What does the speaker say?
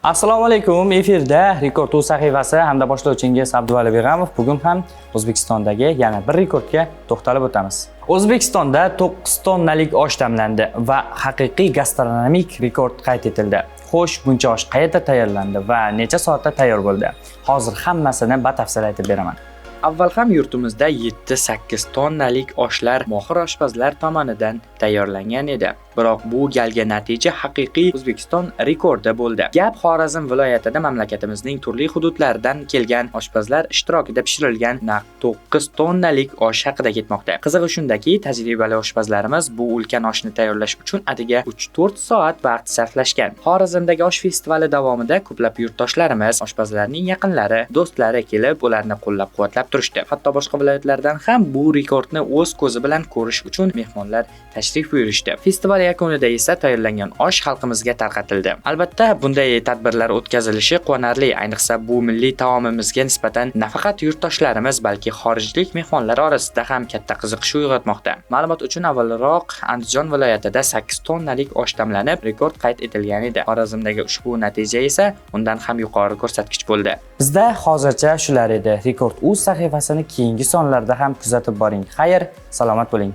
Assalomu alaykum. Efirda Rekord.uz sahifasi hamda boshlovchingiz Abduvali Beg'amov. Bugun ham O'zbekistondagi yana bir rekordga to'xtalib o'tamiz. O'zbekistonda 9 tonnalik osh damlandi va haqiqiy gastronomik rekord qayd etildi. Xo'sh, buncha osh qayerda tayyorlandi va necha soatda tayyor bo'ldi? Hozir hammasini batafsil aytib beraman. Avval ham yurtimizda 7-8 tonnalik oshlar mohir oshpazlar tomonidan tayyorlangan edi. Biroq bu galgi natija haqiqiy O'zbekiston rekordi bo'ldi. Gap Xorazm viloyatida mamlakatimizning turli hududlaridan kelgan oshpazlar ishtirokida pishirilgan naq 9 tonnalik osh haqida ketmoqda. Qizig'i shundaki, tajribali oshpazlarimiz bu ulkan oshni tayyorlash uchun atigi 3-4 soat vaqt sarflashgan. Xorazmdagi osh festivali davomida ko'plab yurtdoshlarimiz, oshpazlarning yaqinlari, do'stlari kelib, ularni qo'llab-quvvatlab turishdi. Hatto boshqa viloyatlardan ham bu rekordni o'z ko'zi bilan ko'rish uchun mehmonlar tashrif buyurishdi. Festival yakunida esa tayyorlangan osh xalqimizga tarqatildi. Albatta, bunday tadbirlar o'tkazilishi quvonarli, ayniqsa bu milliy taomimizga nisbatan nafaqat yurtdoshlarimiz, balki xorijlik mehmonlar orasida ham katta qiziqish uyg'otmoqda. Ma'lumot uchun avvalroq Andijon viloyatida 8 tonnalik osh damlanib, rekord qayd etilgan edi. Xorazmdagi ushbu natija esa undan ham yuqori ko'rsatkich bo'ldi. Bizda hozircha shular edi. Rekord.uz sahifasini keyingi sonlarda ham kuzatib boring. Xayr, salomat bo'ling.